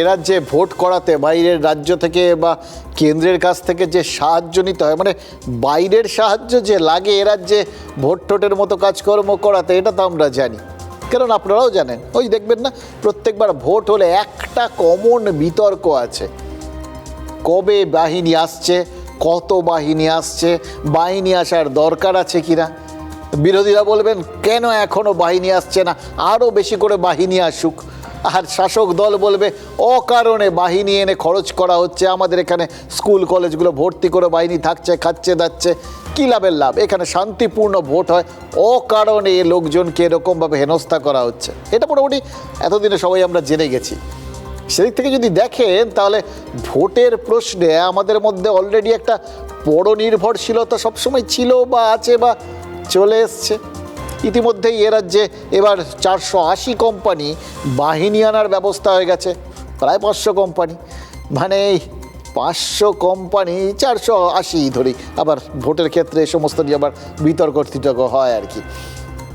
রাজ্যে ভোট করাতে বাইরের রাজ্য থেকে বা কেন্দ্রের কাছ থেকে যে সাহায্য নিতে হয়, মানে বাইরের সাহায্য যে লাগে এ রাজ্যে ভোট টোটের মতো কাজকর্ম করাতে, এটা তো আমরা জানি। কারণ আপনারাও জানেন, ওই দেখবেন না প্রত্যেকবার ভোট হলে একটা কমন বিতর্ক আছে, কবে বাহিনী আসছে, কত বাহিনী আসছে, বাহিনী আসার দরকার আছে কিনা। বিরোধীরা বলবেন কেন এখনও বাহিনী আসছে না, আরও বেশি করে বাহিনী আসুক। আর শাসক দল বলবে অকারণে বাহিনী এনে খরচ করা হচ্ছে, আমাদের এখানে স্কুল কলেজগুলো ভর্তি করে বাহিনী থাকছে, খাচ্ছে দাচ্ছে, কী লাভের লাভ। এখানে শান্তিপূর্ণ ভোট হয়, অকারণে লোকজনকে এরকমভাবে হেনস্থা করা হচ্ছে। এটা মোটামুটি এতদিনে সবাই আমরা জেনে গেছি। সেদিক থেকে যদি দেখেন তাহলে ভোটের প্রশ্নে আমাদের মধ্যে অলরেডি একটা পরনির্ভরশীলতা সবসময় ছিল বা আছে বা চলে এসছে। ইতিমধ্যেই এ রাজ্যে এবার 480 কোম্পানি বাহিনী আনার ব্যবস্থা হয়ে গেছে, প্রায় 500 কোম্পানি, মানে 500 কোম্পানি 480 ধরি, আবার ভোটের ক্ষেত্রে এই সমস্ত নিয়ে আবার বিতর্ক হয় আর কি।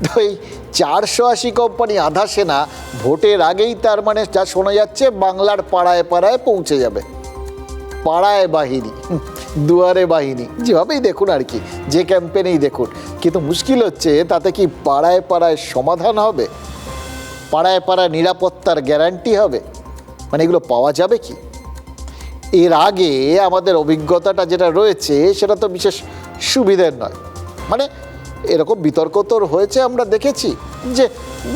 তো এই 480 কোম্পানি আধা সেনা ভোটের আগেই, তার মানে যা শোনা যাচ্ছে বাংলার পাড়ায় পাড়ায় পৌঁছে যাবে। পাড়ায় বাহিনী, দুয়ারে বাহিনী, যেভাবেই দেখুন আর কি, যে ক্যাম্পেনেই দেখুন। কিন্তু মুশকিল হচ্ছে তাতে কি পাড়ায় পাড়ায় সমাধান হবে, পাড়ায় পাড়ায় নিরাপত্তার গ্যারান্টি হবে, মানে এগুলো পাওয়া যাবে কি? এর আগে আমাদের অভিজ্ঞতাটা যেটা রয়েছে সেটা তো বিশেষ সুবিধের নয়। মানে এরকম বিতর্ক তো হয়েছে, আমরা দেখেছি যে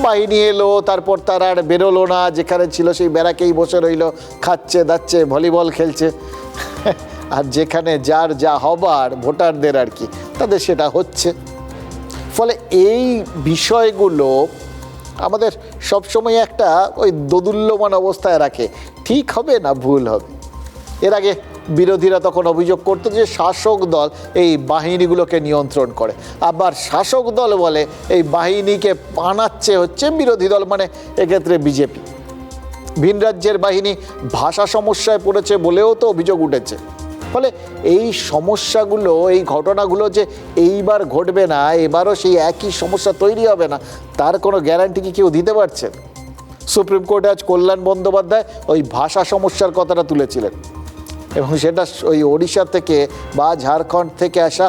বাহিনী এলো, তারপর তারা আর বেরোলো না, যেখানে ছিল সেই ব্যারাকেই বসে রইলো, খাচ্ছে দাচ্ছে, ভলিবল খেলছে। আর যেখানে যার যা হবার ভোটারদের আর কি, তাদের সেটা হচ্ছে। ফলে এই বিষয়গুলো আমাদের সবসময় একটা ওই দোদুল্যমান অবস্থায় রাখে, ঠিক হবে না ভুল হবে। এর আগে বিরোধীরা তখন অভিযোগ করতো যে শাসক দল এই বাহিনীগুলোকে নিয়ন্ত্রণ করে, আবার শাসক দল বলে এই বাহিনীকে বানাচ্ছে হচ্ছে বিরোধী দল, মানে এক্ষেত্রে বিজেপি। ভিন রাজ্যের বাহিনী ভাষা সমস্যায় পড়েছে বলেও তো অভিযোগ উঠেছে। ফলে এই সমস্যাগুলো, এই ঘটনাগুলো যে এইবার ঘটবে না, এবারও সেই একই সমস্যা তৈরি হবে না, তার কোনো গ্যারান্টি কি কেউ দিতে পারছেন? সুপ্রিম কোর্টে আজ কল্যাণ বন্দ্যোপাধ্যায় ওই ভাষা সমস্যার কথাটা তুলেছিলেন, এবং সেটা ওই ওড়িশা থেকে বা ঝাড়খণ্ড থেকে আসা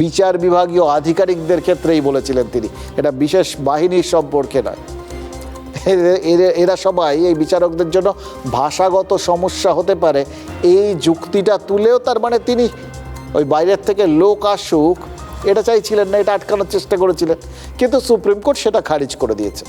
বিচার বিভাগীয় আধিকারিকদের ক্ষেত্রেই বলেছিলেন তিনি, এটা বিশেষ বাহিনীর সম্পর্কে নয়। এরা সবাই এই বিচারকদের জন্য ভাষাগত সমস্যা হতে পারে এই যুক্তিটা তুলেও, তার মানে তিনি ওই বাইরের থেকে লোক আসুক এটা চাইছিলেন না, এটা আটকানোর চেষ্টা করেছিলেন। কিন্তু সুপ্রিম কোর্ট সেটা খারিজ করে দিয়েছে।